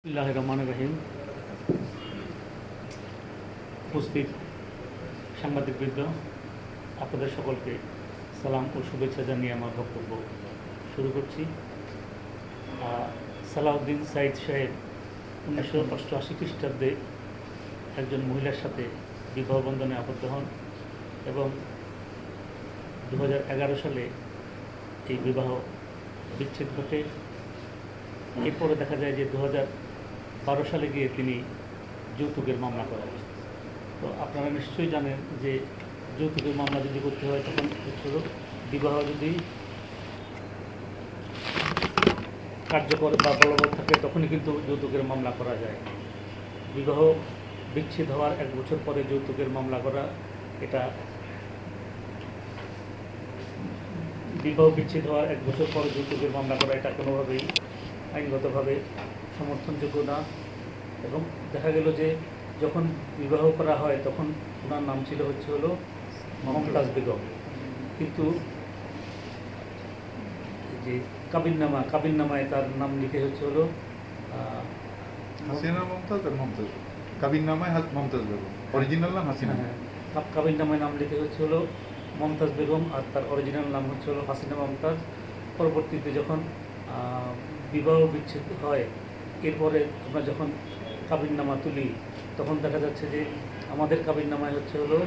বিসমিল্লাহির রহমানির রহিম। উপস্থিত সাংবাদিকবৃন্দ, আপনাদের সকলকে সালাম ও শুভেচ্ছা জানিয়ে আমার বক্তব্য শুরু করছি। সালাউদ্দিন সাইদ সাহেব 1988 খ্রিস্টাব্দে একজন মহিলার সাথে বিবাহ বন্ধনে আবদ্ধ হন এবং 2011 সালে এই বিবাহ বিচ্ছেদ ঘটে। এরপরে দেখা যায় যে 2012 সালে গিয়ে তিনি যৌতুকের মামলা করেন। তো আপনারা নিশ্চয়ই জানেন যে যৌতুকের মামলা যদি করতে হয় তখন বিবাহ যদি কার্যকর বা বলবৎ থাকে তখনই কিন্তু যৌতুকের মামলা করা যায়। বিবাহ বিচ্ছেদ হওয়ার 1 বছর পরে যৌতুকের মামলা করা, এটা বিবাহ বিচ্ছেদ হওয়ার 1 বছর পরে যৌতুকের মামলা করা এটা কোনোভাবেই আইনগতভাবে সমর্থনযোগ্য না। এবং দেখা গেল যে যখন বিবাহ করা হয় তখন ওনার নাম ছিল হলো মমতাজ বেগম, কিন্তু যে কাবিননামায় তার নাম লিখে হলো হাসিনা মমতাজ আর মমতাজ, কাবিননামায় মমতাজ বেগম, অরিজিনাল নাম হাসিনা। কাবিননামায় নাম লিখে হলো মমতাজ বেগম আর তার অরিজিনাল নাম হলো হাসিনা মমতাজ। পরবর্তীতে যখন বিবাহ বিচ্ছেদ হয়, এরপরে আমরা যখন কাবিননামা তুলি তখন দেখা যাচ্ছে যে আমাদের কাবিননামায় হলো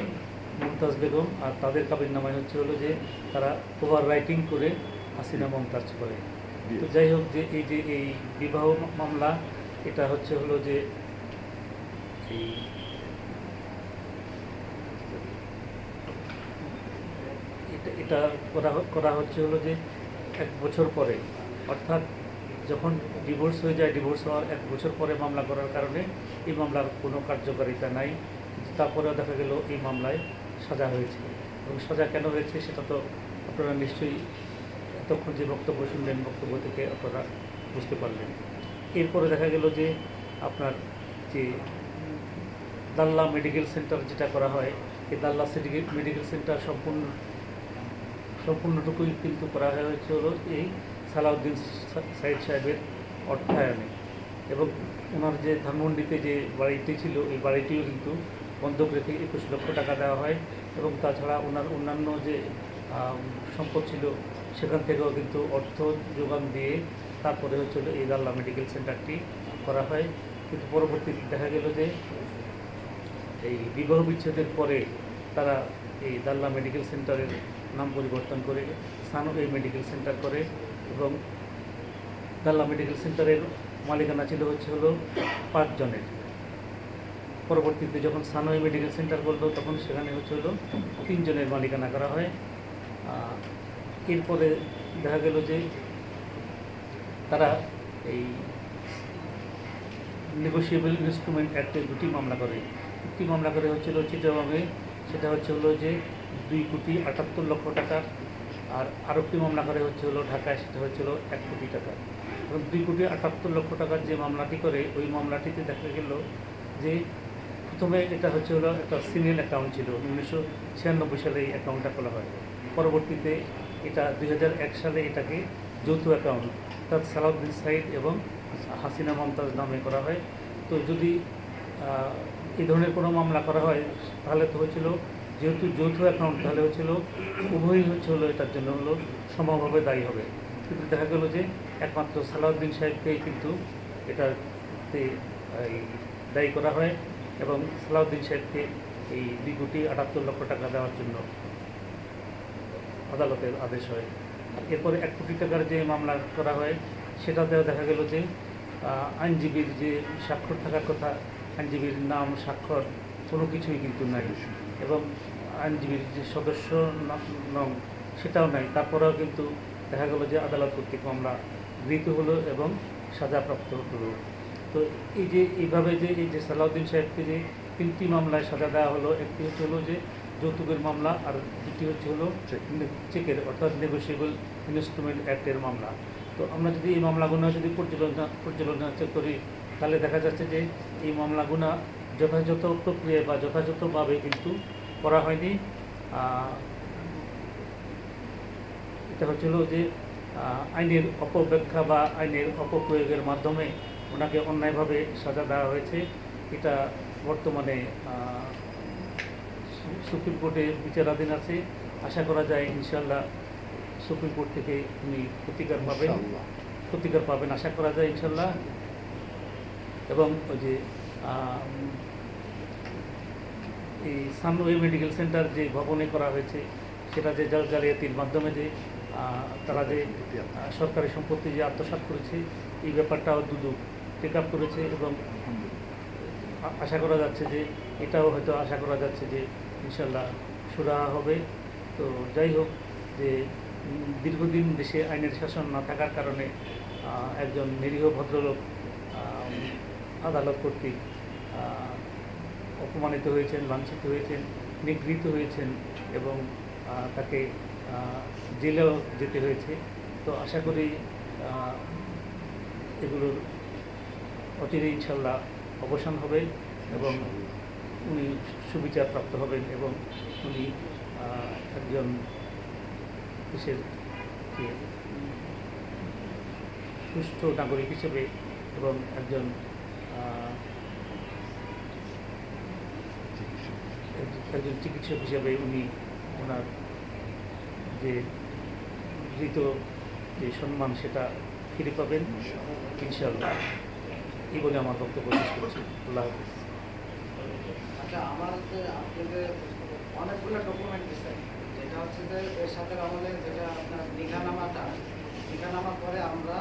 মমতাজ বেগম আর তাদের কাবিননামায় হলো যে তারা ওভার রাইটিং করে হাসিনা মমতাজ করে। তো যাই হোক, যে এই বিবাহ মামলা এটা হলো যে এই এটা করা হলো যে 1 বছর পরে, অর্থাৎ যখন ডিভোর্স হয়ে যায়, ডিভোর্স হওয়ার 1 বছর পরে মামলা করার কারণে এই মামলার কোনো কার্যকারিতা নাই। তারপরেও দেখা গেল এই মামলায় সাজা হয়েছে। এবং সাজা কেন হয়েছে সেটা তো আপনারা নিশ্চয়ই এতক্ষণ যে বক্তব্য শুনলেন, বক্তব্য থেকে আপনারা বুঝতে পারলেন। এরপরে দেখা গেল যে আপনার যে দাল্লা মেডিকেল সেন্টার যেটা করা হয়, এই দাল্লা মেডিকেল সেন্টার সম্পূর্ণটুকুই কিন্তু করা হয়েছে হলো এই সালাউদ্দিন সাইদ সাহেবের অর্থায়নে। এবং ওনার যে ধানমন্ডিতে যে বাড়িটি ছিল, এই বাড়িটিও কিন্তু বন্ধক রেখে 21 লক্ষ টাকা দেওয়া হয়। এবং তাছাড়া ওনার অন্যান্য যে সম্পদ ছিল সেখান থেকেও কিন্তু অর্থ যোগান দিয়ে তারপরে হলো এই দাল্লা মেডিকেল সেন্টারটি করা হয়। কিন্তু পরবর্তীতে দেখা গেল যে এই বিবাহ বিচ্ছেদের পরে তারা এই দাল্লা মেডিকেল সেন্টারের নাম পরিবর্তন করে সানোই মেডিকেল সেন্টার করে। এবং দাল্লা মেডিকেল সেন্টারের মালিকানা ছিল হলো 5 জনের। পরবর্তীতে যখন সানোই মেডিকেল সেন্টার করলো তখন সেখানে হলো 3 জনের মালিকানা করা হয়। এরপরে দেখা গেল যে তারা এই নেগোশিয়েবল ইনস্ট্রুমেন্ট অ্যাক্টে 2টি মামলা করে। একটি মামলা করে চিটাগাংয়ে, সেটা হলো যে 2,78,00,000 টাকা। আর আরেকটি মামলা করে হলো ঢাকায়, সেটা হলো 1 কোটি টাকা। এবং 2,78,00,000 টাকার যে মামলাটি করে, ওই মামলাটিতে দেখা গেল যে প্রথমে এটা হলো একটা সিনিয়র অ্যাকাউন্ট ছিল, 1996 সালে এই অ্যাকাউন্টটা খোলা হয়। পরবর্তীতে এটা 2001 সালে এটাকে যৌথ অ্যাকাউন্ট অর্থাৎ সালাউদ্দিন সাইদ এবং হাসিনা মমতাজ নামে করা হয়। তো যদি এই ধরনের কোনো মামলা করা হয় তাহলে তো যেহেতু যৌথ অ্যাকাউন্ট, তাহলে উভয়ই হলো এটার জন্য সমভাবে দায়ী হবে। কিন্তু দেখা গেল যে একমাত্র সালাউদ্দিন সাহেবকেই কিন্তু এটাতে দায়ী করা হয় এবং সালাউদ্দিন সাহেবকে এই 2,78,00,000 টাকা দেওয়ার জন্য আদালতের আদেশ হয়। এরপরে 1 কোটি টাকার যে মামলা করা হয় সেটাতেও দেখা গেল যে আইনজীবীর যে স্বাক্ষর থাকার কথা, আইনজীবীর নাম স্বাক্ষর কোনো কিছুই কিন্তু নাই। এবং আইনজীবীর যে সদস্য নাম সেটাও নাই। তারপরেও কিন্তু দেখা গেল যে আদালত কর্তৃক মামলা গৃহীত হলো এবং সাজাপ্রাপ্ত হলো। তো এইভাবে এই যে সালাউদ্দিন সাহেবকে যে 3টি মামলায় সাজা দেওয়া হলো, একটি হলো যে যৌতুকের মামলা আর দুটি হলো চেকের অর্থাৎ নেগোশিয়েবল ইনস্ট্রুমেন্ট অ্যাক্টের মামলা। তো আমরা যদি এই মামলাগুলো যদি পর্যালোচনা করি তাহলে দেখা যাচ্ছে যে এই মামলাগুলো যথাযথ প্রক্রিয়া বা যথাযথভাবে কিন্তু করা হয়নি। এটা হলো যে আইনের অপব্যাখ্যা বা আইনের অপপ্রয়োগের মাধ্যমে ওনাকে অন্যায়ভাবে সাজা দেওয়া হয়েছে। এটা বর্তমানে সুপ্রিম কোর্টে বিচারাধীন আছে। আশা করা যায় ইনশাল্লাহ সুপ্রিম কোর্ট থেকে উনি ইনশাআল্লাহ। প্রতিকার পাবেন আশা করা যায় ইনশাল্লাহ। এবং ওই যে এই সানওয়ে মেডিকেল সেন্টার যে ভবনে করা হয়েছে, সেটা যে জালিয়াতির মাধ্যমে যে তারা যে সরকারি সম্পত্তি যে আত্মসাৎ করেছে, এই ব্যাপারটাও দুদক টেক আপ করেছে। এবং আশা করা যাচ্ছে যে এটাও হয়তো আশা করা যাচ্ছে যে ইনশাল্লাহ সুরাহা হবে। তো যাই হোক, যে দীর্ঘদিন দেশে আইনের শাসন না থাকার কারণে একজন নিরীহ ভদ্রলোক আদালত কর্তৃক অপমানিত হয়েছেন, লাঞ্ছিত হয়েছেন, নিগৃহীত হয়েছেন এবং তাকে জেলেও যেতে হয়েছে। তো আশা করি এগুলোর অচিরেই ইনশাল্লাহ অবসান হবে এবং উনি সুবিচার প্রাপ্ত হবেন এবং উনি একজন দেশের যে সুষ্ঠু নাগরিক হিসেবে এবং একজন চিকিৎসক হিসেবে উনি ওনার যে গৃহীত যে সম্মান সেটা ফিরে পাবেন ইনশাআল্লাহ। এই বলে আমার বক্তব্য শেষ করছি। আল্লাহ হাফিজ। আচ্ছা, আমার হচ্ছে আপনাদের অনেকগুলো ডকুমেন্ট দিচ্ছেন, যেটা হচ্ছে যে এর সাথে আমাদের যেটা আপনার নিঘানামাটা, নিঘানামা করে আমরা